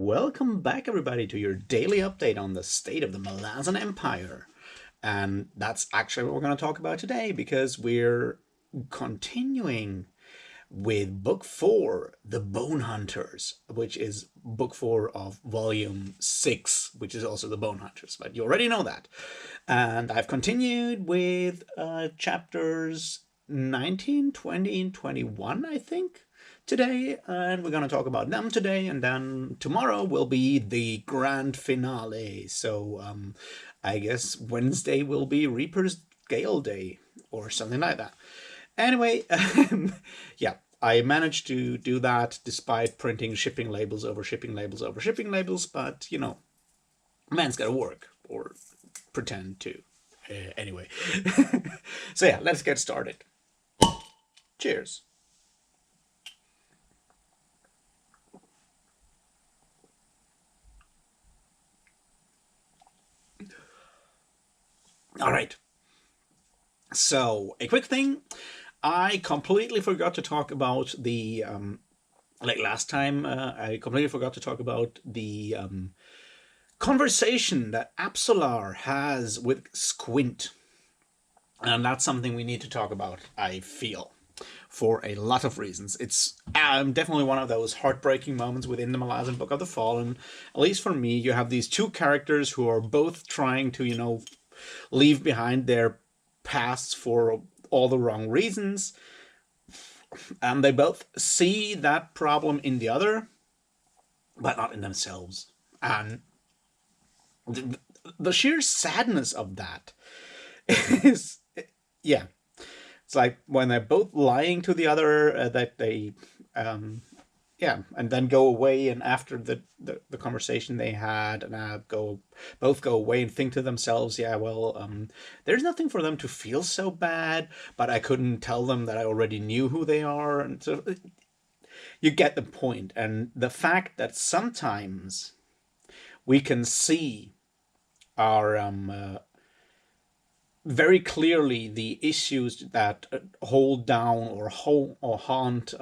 Welcome back, everybody, to your daily update on the state of the Malazan Empire. And that's actually what we're going to talk about today because we're continuing with Book 4, The Bonehunters, which is Book 4 of Volume 6, which is also The Bonehunters, but you already know that. And I've continued with chapters 19, 20, and 21, I think, today, and we're going to talk about them today, and then tomorrow will be the grand finale. So I guess Wednesday will be Reaper's Gale Day or something like that. Anyway, yeah, I managed to do that despite printing shipping labels over shipping labels over shipping labels, but you know, man's gotta work, or pretend to. Anyway, so yeah, let's get started. Cheers. All right. So, a quick thing. I completely forgot to talk about the, like last time, I completely forgot to talk about the conversation that Apsolar has with Squint. And that's something we need to talk about, I feel, for a lot of reasons. It's definitely one of those heartbreaking moments within the Malazan Book of the Fallen. At least for me, you have these two characters who are both trying to, leave behind their pasts for all the wrong reasons. And they both see that problem in the other, but not in themselves. And the sheer sadness of that is, yeah. It's like when they're both lying to the other, that they, yeah, and then go away, and after the conversation they had, and both go away and think to themselves, yeah, well, there's nothing for them to feel so bad, but I couldn't tell them that I already knew who they are, and so you get the point. And the fact that sometimes we can see our very clearly the issues that hold down or haunt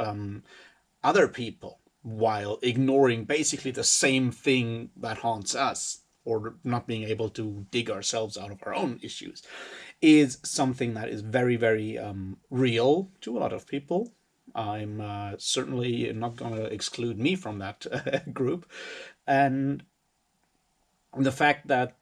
other people, while ignoring basically the same thing that haunts us, or not being able to dig ourselves out of our own issues, is something that is very, very real to a lot of people. I'm certainly not going to exclude me from that group. And the fact that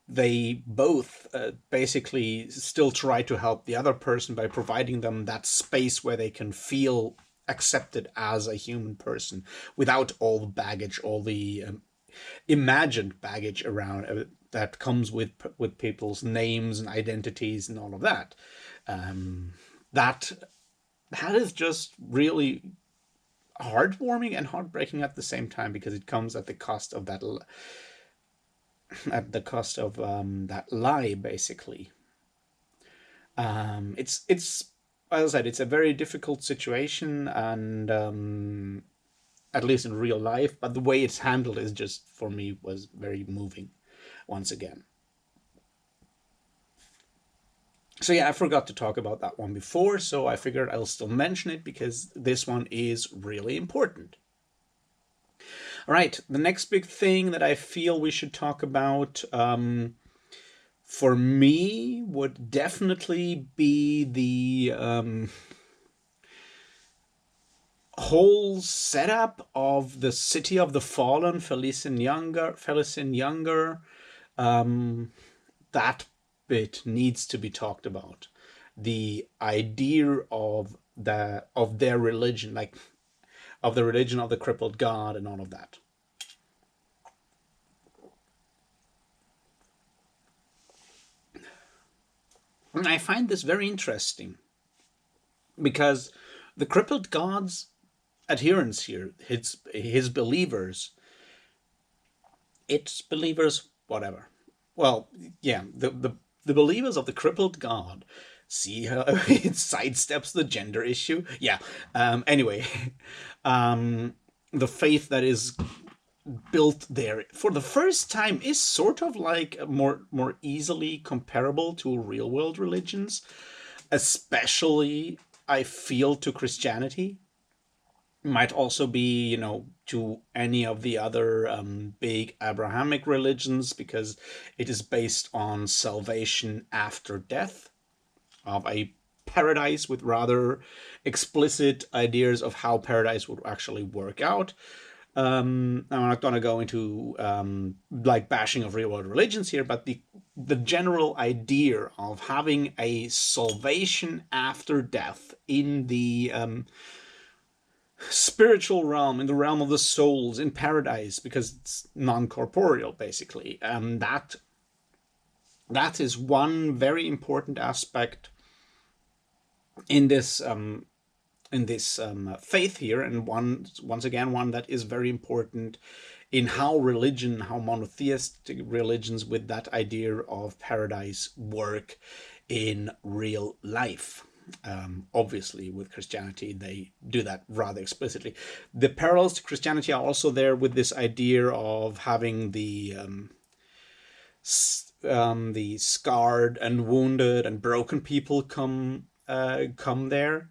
they both basically still try to help the other person by providing them that space where they can feel accepted as a human person without all the baggage, all the imagined baggage around that comes with people's names and identities and all of that. That is just really heartwarming and heartbreaking at the same time, because it comes at the cost of that that lie, basically. It's as I said, it's a very difficult situation, and at least in real life, but the way it's handled is just, for me, was very moving once again. So yeah, I forgot to talk about that one before, so I figured I'll still mention it because this one is really important. All right, the next big thing that I feel we should talk about, for me, would definitely be the whole setup of the City of the Fallen, Felicin Younger. That bit needs to be talked about. The idea of their religion, like of the religion of the crippled god and all of that. And I find this very interesting because the crippled god's adherents here, his believers, its believers, whatever. Well, yeah, the believers of the crippled god, see how it sidesteps the gender issue. Yeah. Anyway, the faith that is built there for the first time is sort of like more easily comparable to real world religions, especially I feel to Christianity. Might also be, to any of the other big Abrahamic religions, because it is based on salvation after death, of a paradise with rather explicit ideas of how paradise would actually work out. I'm not going to go into like bashing of real world religions here, but the general idea of having a salvation after death in the spiritual realm, in the realm of the souls, in paradise, because it's non-corporeal, basically. That is one very important aspect in this faith here, and once again one that is very important in how monotheistic religions with that idea of paradise work in real life. Obviously, with Christianity, they do that rather explicitly. The parallels to Christianity are also there with this idea of having the scarred and wounded and broken people come there.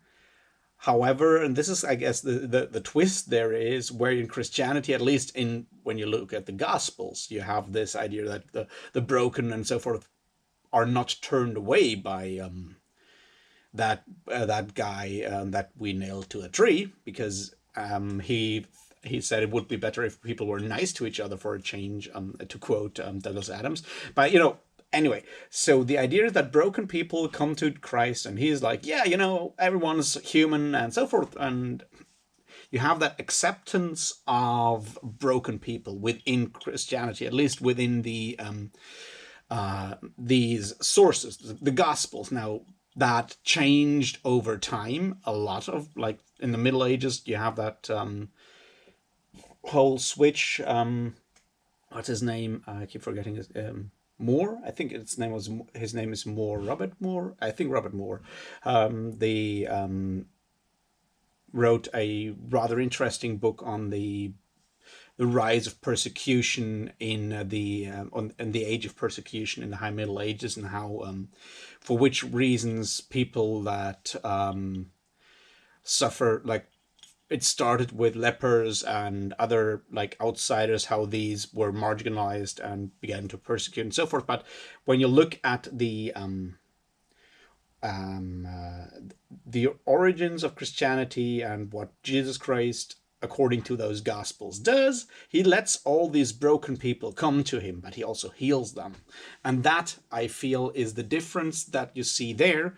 However, and this is, I guess, the twist there is, where in Christianity, at least in when you look at the Gospels, you have this idea that the broken and so forth are not turned away by that guy that we nailed to a tree, because he said it would be better if people were nice to each other for a change, to quote Douglas Adams. But anyway, so the idea is that broken people come to Christ, and he's like, yeah, everyone's human and so forth, and you have that acceptance of broken people within Christianity, at least within the these sources, the Gospels. Now, that changed over time a lot. Of, like, in the Middle Ages, you have that whole switch. What's his name? I keep forgetting his. Moore, I think his name is Moore, Robert Moore. I think Robert Moore. They wrote a rather interesting book on the rise of persecution in the age of persecution in the High Middle Ages, and how for which reasons people that suffer, like, it started with lepers and other, like, outsiders, how these were marginalized and began to persecute and so forth. But when you look at the origins of Christianity and what Jesus Christ, according to those Gospels, does, he lets all these broken people come to him, but he also heals them. And that, I feel, is the difference that you see there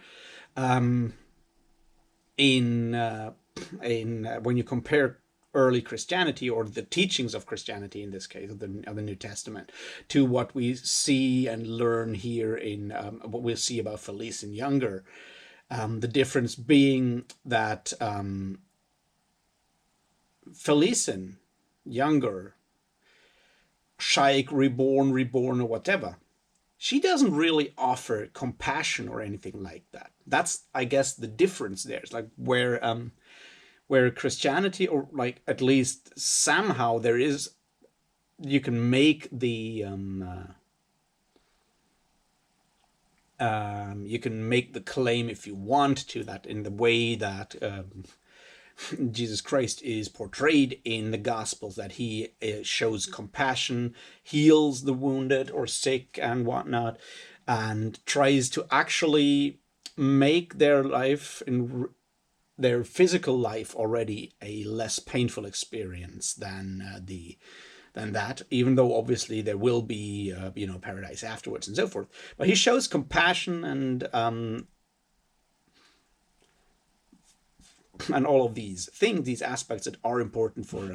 in when you compare early Christianity, or the teachings of Christianity in this case, of the New Testament, to what we see and learn here in what we'll see about Felician Younger. The difference being that Felician Younger, Shaikh, reborn, or whatever, she doesn't really offer compassion or anything like that. That's, I guess, the difference there. It's like where Christianity, or like at least somehow there is, you can make the claim, if you want to, that in the way that Jesus Christ is portrayed in the Gospels, that he shows compassion, heals the wounded or sick and whatnot, and tries to actually make their life, in their physical life, already a less painful experience than that, even though obviously there will be paradise afterwards and so forth. But he shows compassion and all of these things, these aspects that are important for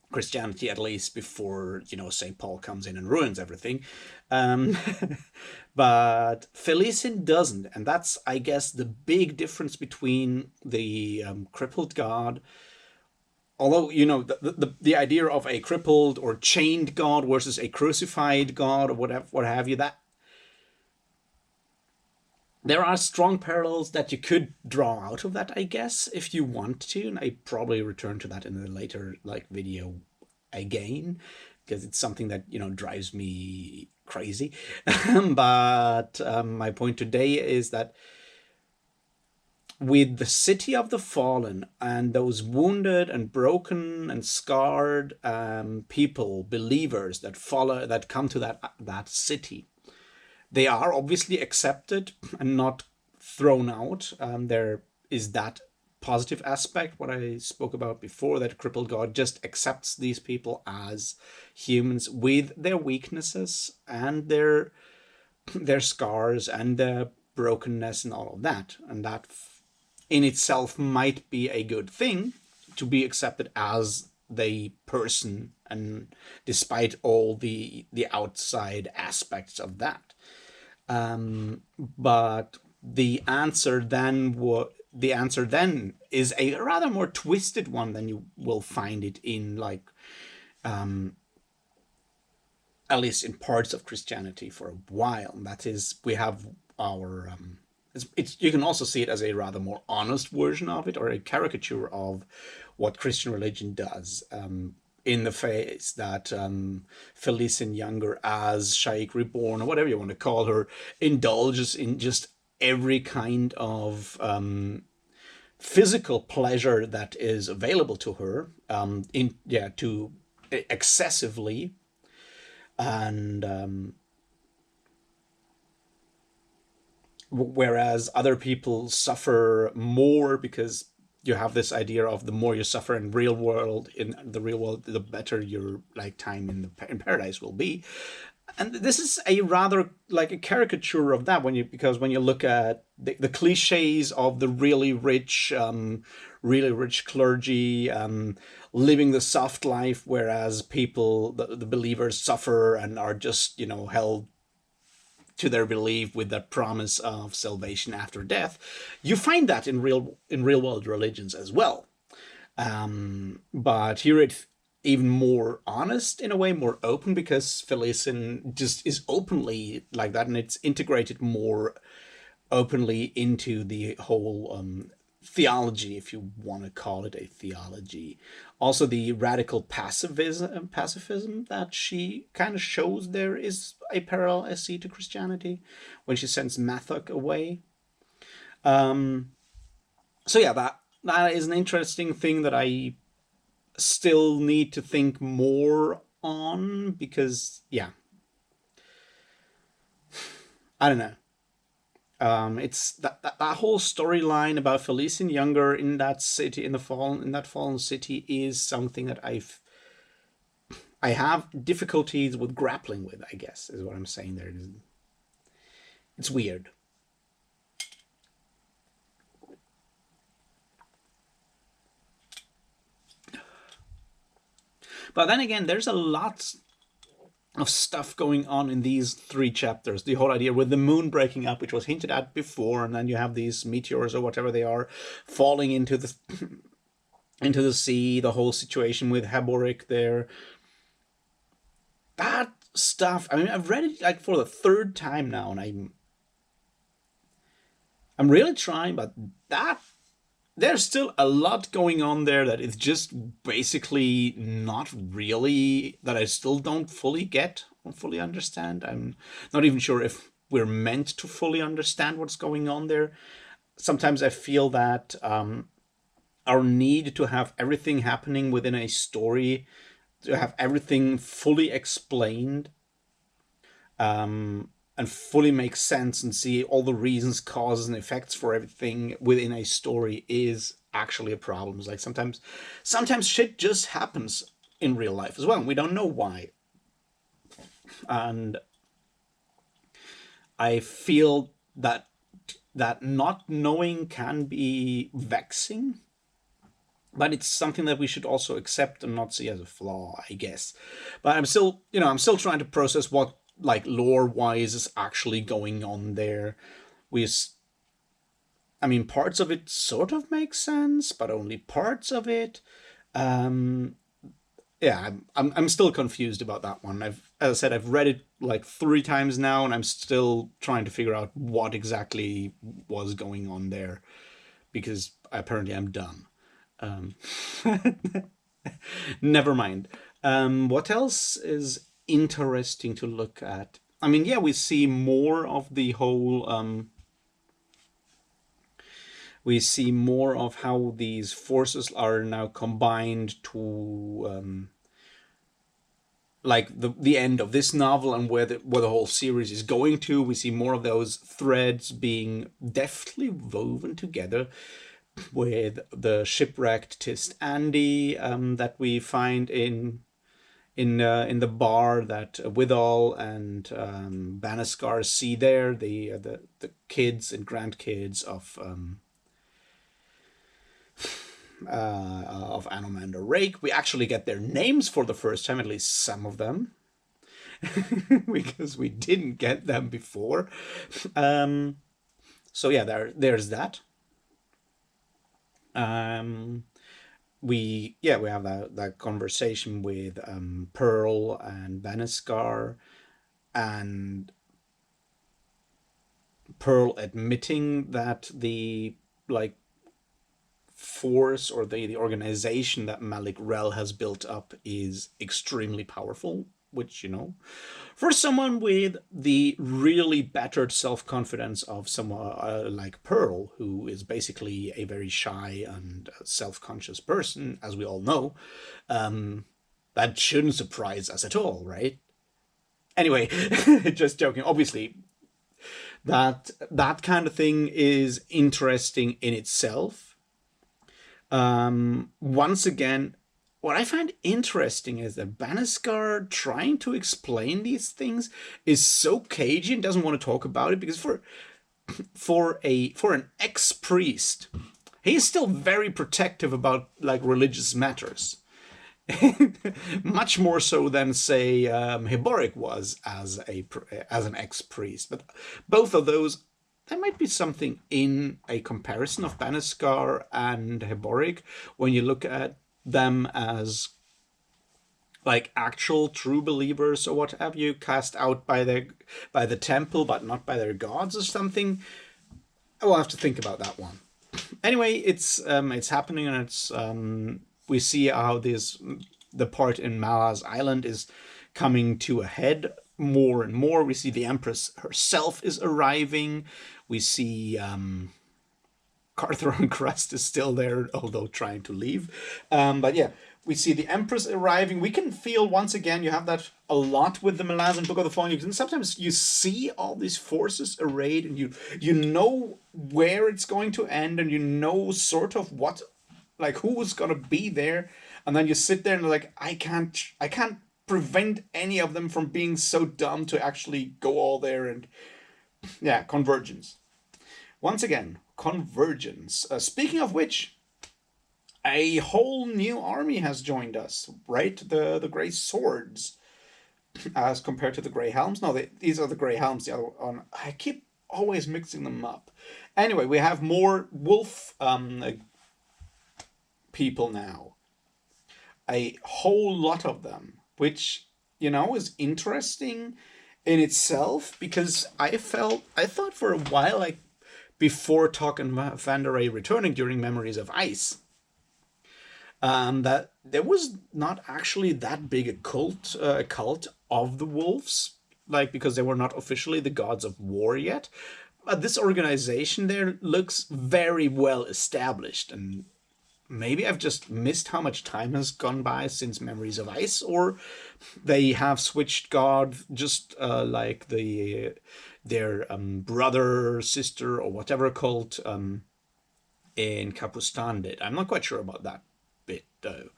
Christianity, at least before St. Paul comes in and ruins everything. But Felician doesn't, and that's, I guess, the big difference between the crippled God. Although, the idea of a crippled or chained God versus a crucified God, or whatever, what have you, that there are strong parallels that you could draw out of that, I guess, if you want to, and I probably return to that in a later video again, because it's something that drives me crazy. But my point today is that with the city of the fallen and those wounded and broken and scarred people, believers that follow, that come to that city, they are obviously accepted and not thrown out. There is that positive aspect, what I spoke about before, that crippled God just accepts these people as humans with their weaknesses and their scars and their brokenness and all of that. And that in itself might be a good thing, to be accepted as the person, and despite all the outside aspects of that. But the answer then is a rather more twisted one than you will find it in, like, at least in parts of Christianity for a while. And that is, we have our you can also see it as a rather more honest version of it, or a caricature of what Christian religion does, in the face that Felicien Younger, as Shaikh Reborn, or whatever you want to call her, indulges in just every kind of physical pleasure that is available to her, to excessively, and whereas other people suffer more, because you have this idea of the more you suffer in the real world, the better your like time in paradise will be. And this is a rather like a caricature of that, because when you look at the cliches of the really rich clergy, living the soft life, whereas the believers suffer and are just held to their belief with that promise of salvation after death. You find that in real world religions as well, but here it's even more honest, in a way, more open, because Felicien just is openly like that, and it's integrated more openly into the whole theology, if you want to call it a theology. Also, the radical pacifism that she kind of shows there is a parallel I see to Christianity, when she sends Mathok away. So yeah, that is an interesting thing that I still need to think more on, because I don't know. It's that whole storyline about Felicien Younger in that city, in that fallen city, is something that I have difficulties with grappling with, I guess, is what I'm saying there. It's weird. But then again, there's a lot of stuff going on in these 3 chapters. The whole idea with the moon breaking up, which was hinted at before, and then you have these meteors or whatever they are falling into the into the sea. The whole situation with Haborik there. That stuff. I mean, I've read it like for the 3rd time now, and I'm really trying, but there's still a lot going on there that is just basically not really, that I still don't fully get or fully understand. I'm not even sure if we're meant to fully understand what's going on there. Sometimes I feel that our need to have everything happening within a story, to have everything fully explained, and fully make sense, and see all the reasons, causes, and effects for everything within a story, is actually a problem. It's like sometimes shit just happens in real life as well, and we don't know why. And I feel that not knowing can be vexing, but it's something that we should also accept and not see as a flaw, I guess. But I'm still trying to process what, like, lore-wise, is actually going on there. Parts of it sort of make sense, but only parts of it. I'm still confused about that one. As I said, I've read it like 3 times now, and I'm still trying to figure out what exactly was going on there, because apparently I'm dumb. Never mind. What else is interesting to look at? We see more of the whole We see more of how these forces are now combined to like the end of this novel and where the whole series is going to. We see more of those threads being deftly woven together with the shipwrecked Tist Andy that we find in the bar that Withal and Banascar see there, the kids and grandkids of Anomander Rake. We actually get their names for the first time, at least some of them, because we didn't get them before. So yeah, there's that. We have that conversation with Pearl and Banascar, and Pearl admitting that the like force or the organization that Malik Rel has built up is extremely powerful, which, for someone with the really battered self-confidence of someone like Pearl, who is basically a very shy and self-conscious person, as we all know, that shouldn't surprise us at all, right? Anyway, just joking. Obviously, that kind of thing is interesting in itself. Once again, what I find interesting is that Banascar trying to explain these things is so cagey and doesn't want to talk about it, because for an ex-priest, he's still very protective about like religious matters. Much more so than, say, Hiboric was as an ex-priest. But both of those, there might be something in a comparison of Banascar and Hiboric when you look at them as like actual true believers or what have you, cast out by the temple but not by their gods or something. I will have to think about that one. Anyway, it's happening, and it's we see how the part in Mala's Island is coming to a head more and more. We see the Empress herself is arriving. We see Cartharon Crest is still there, although trying to leave. But yeah, we see the Empress arriving. We can feel, once again, you have that a lot with the Malazan Book of the Fallen. And sometimes you see all these forces arrayed, and you know where it's going to end, and you know sort of what, like, who is going to be there. And then you sit there and you're like, I can't prevent any of them from being so dumb to actually go all there. And yeah, convergence. Once again, convergence. Speaking of which, a whole new army has joined us, right? The Grey Swords, as compared to the Grey Helms. No, these are the Grey Helms. The other one, I keep always mixing them up. Anyway, we have more wolf people now. A whole lot of them, which, is interesting in itself, because I thought for a while, like before talking about Vanderay returning during Memories of Ice, that there was not actually that big a cult of the wolves, like, because they were not officially the gods of war yet. But this organization there looks very well established, and maybe I've just missed how much time has gone by since Memories of Ice, or they have switched guard, just like their brother, sister, or whatever cult in Kapustan did. I'm not quite sure about that bit, though.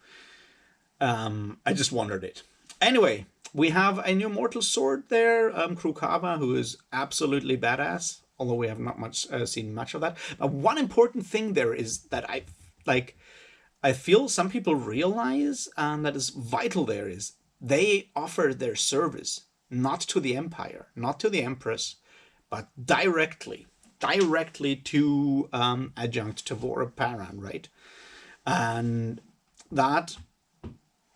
I just wondered it. Anyway, we have a new mortal sword there, Krukaba, who is absolutely badass, although we have not seen much of that. But one important thing there is that I feel some people realize, and that is vital there, is they offer their service not to the Empire, not to the Empress, but directly to Adjunct Tavora Paran, right? And that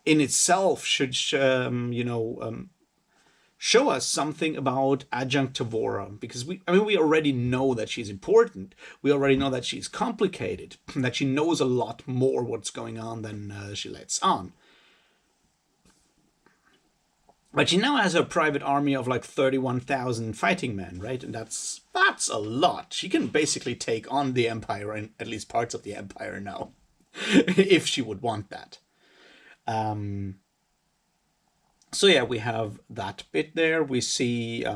in itself should show us something about Adjunct Tavora, because we already know that she's important. We already know that she's complicated, that she knows a lot more what's going on than she lets on. But she now has a private army of like 31,000 fighting men, right? And that's a lot. She can basically take on the Empire and at least parts of the Empire now, if she would want that. Um, so yeah, we have that bit there. We see.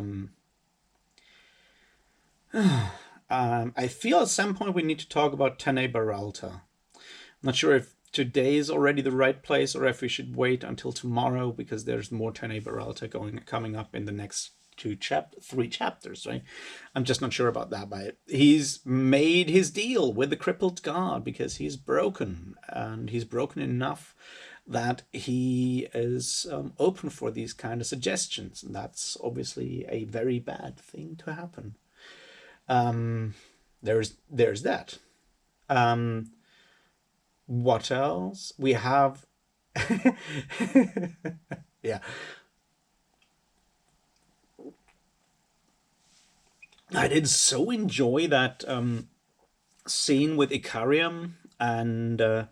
I feel at some point we need to talk about Tane Baralta. I'm not sure if today is already the right place or if we should wait until tomorrow because there's more Tane Baralta coming up in the next three chapters, right? I'm just not sure about that, but he's made his deal with the crippled god because he's broken, and he's broken enough that he is open for these kind of suggestions, and that's obviously a very bad thing to happen. There's that. What else? We have yeah. I did so enjoy that scene with Icarium and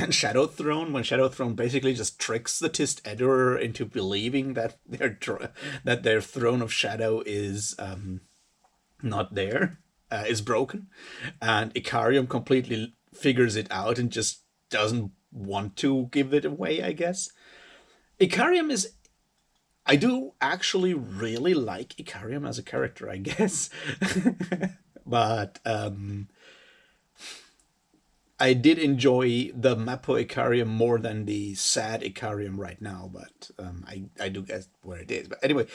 Shadow Throne, when Shadow Throne basically just tricks the Tist Editor into believing that their throne of shadow is not there, is broken, and Icarium completely figures it out and just doesn't want to give it away, I guess. Icarium is. I do actually really like Icarium as a character, I guess. But I did enjoy the Mappo Icarium more than the sad Icarium right now, but I do guess where it is. But anyway,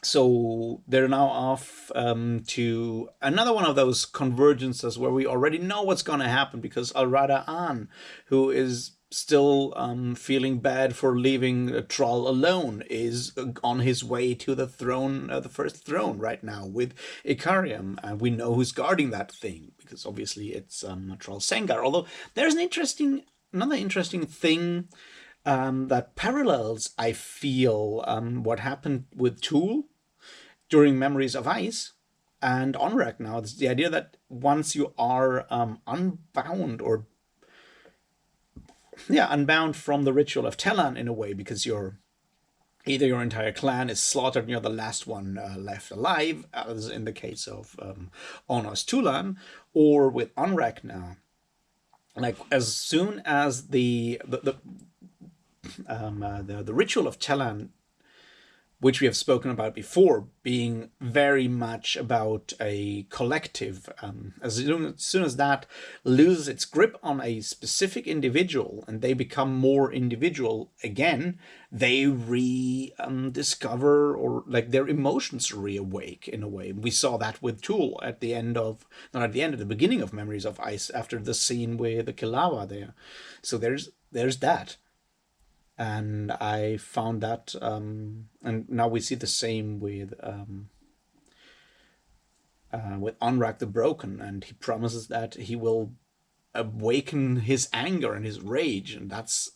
so they're now off to another one of those convergences where we already know what's going to happen because Alrada An, who is still feeling bad for leaving Troll alone, is on his way to the throne, the first throne right now with Icarium, and we know who's guarding that thing because obviously it's Troll Sengar. Although there's another interesting thing that parallels, I feel, what happened with Tool during Memories of Ice and Onrak now. It's the idea that once you are unbound from the ritual of Tellan in a way, because either your entire clan is slaughtered and you're the last one left alive, as in the case of Onos Tulan, or with Onrak now. Like as soon as the ritual of Tellan, which we have spoken about before, being very much about a collective. As soon as that loses its grip on a specific individual and they become more individual again, they rediscover or like their emotions reawake in a way. We saw that with Tool at the beginning of Memories of Ice after the scene with the Kilawa there. So there's that. And I found that, and now we see the same with Onrak the Broken, and he promises that he will awaken his anger and his rage, and that's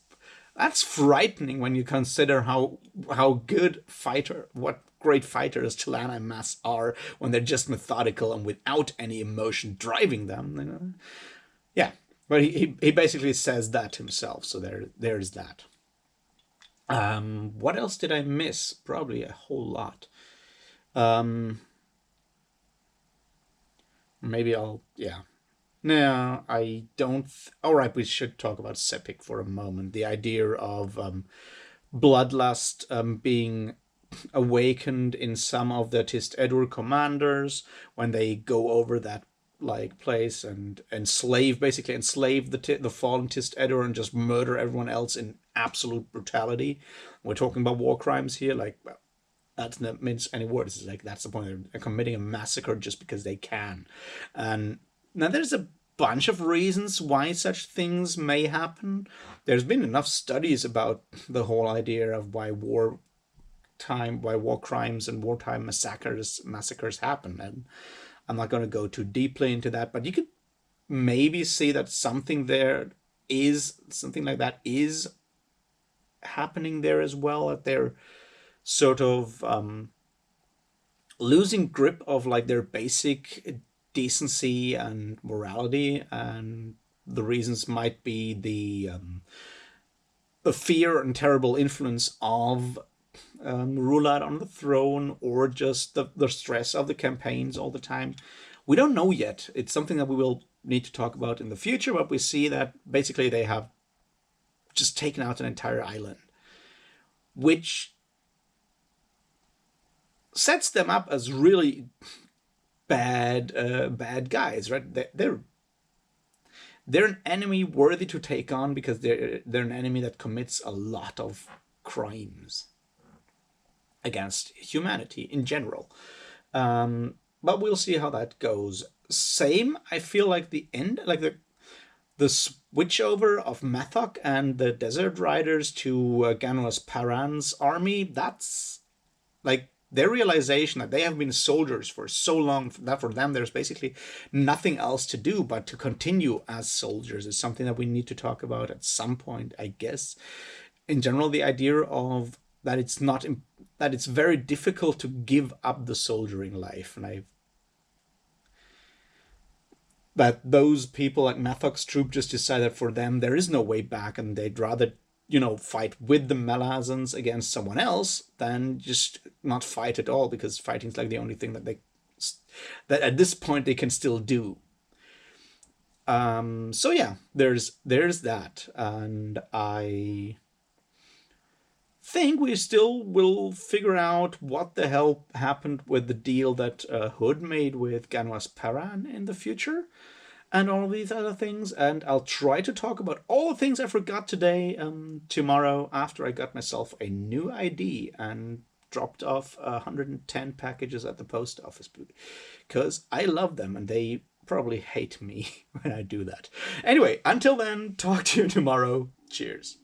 frightening when you consider what great fighters Chalana and Mass are when they're just methodical and without any emotion driving them. You know? Yeah, but he basically says that himself. So there's that. What else did I miss? Probably a whole lot. Maybe yeah. No, I don't. All right, we should talk about Sepik for a moment. The idea of bloodlust being awakened in some of the Tist Edur commanders when they go over that like place and basically enslave the fallen Tist Edur and just murder everyone else in absolute brutality. We're talking about war crimes here, like that's not mince any words. It's like that's the point. They're committing a massacre just because they can. And now there's a bunch of reasons why such things may happen. There's been enough studies about the whole idea of why war crimes and wartime massacres happen, and I'm not going to go too deeply into that, but you could maybe see that something like that is happening there as well, that they're sort of losing grip of like their basic decency and morality, and the reasons might be the fear and terrible influence of Rulad on the throne, or just the stress of the campaigns all the time. We don't know yet. It's something that we will need to talk about in the future, but we see that basically they have just taken out an entire island, which sets them up as really bad guys, right? They're an enemy worthy to take on, because they're an enemy that commits a lot of crimes against humanity in general. But we'll see how that goes. Same, I feel like the end, like the switchover of Mathok and the Desert Riders to Ganuas Paran's army, that's like their realization that they have been soldiers for so long, that for them there's basically nothing else to do but to continue as soldiers, is something that we need to talk about at some point, I guess. In general, the idea of that it's very difficult to give up the soldiering life, and that those people like Mathok's troop just decide that for them there is no way back, and they'd rather fight with the Malazans against someone else than just not fight at all, because fighting's like the only thing that at this point they can still do. So yeah, there's that, and I think we still will figure out what the hell happened with the deal that Hood made with Ganuas Paran in the future, and all of these other things. And I'll try to talk about all the things I forgot today tomorrow, after I got myself a new ID and dropped off 110 packages at the post office, because I love them and they probably hate me when I do that. Anyway, until then, talk to you tomorrow. Cheers.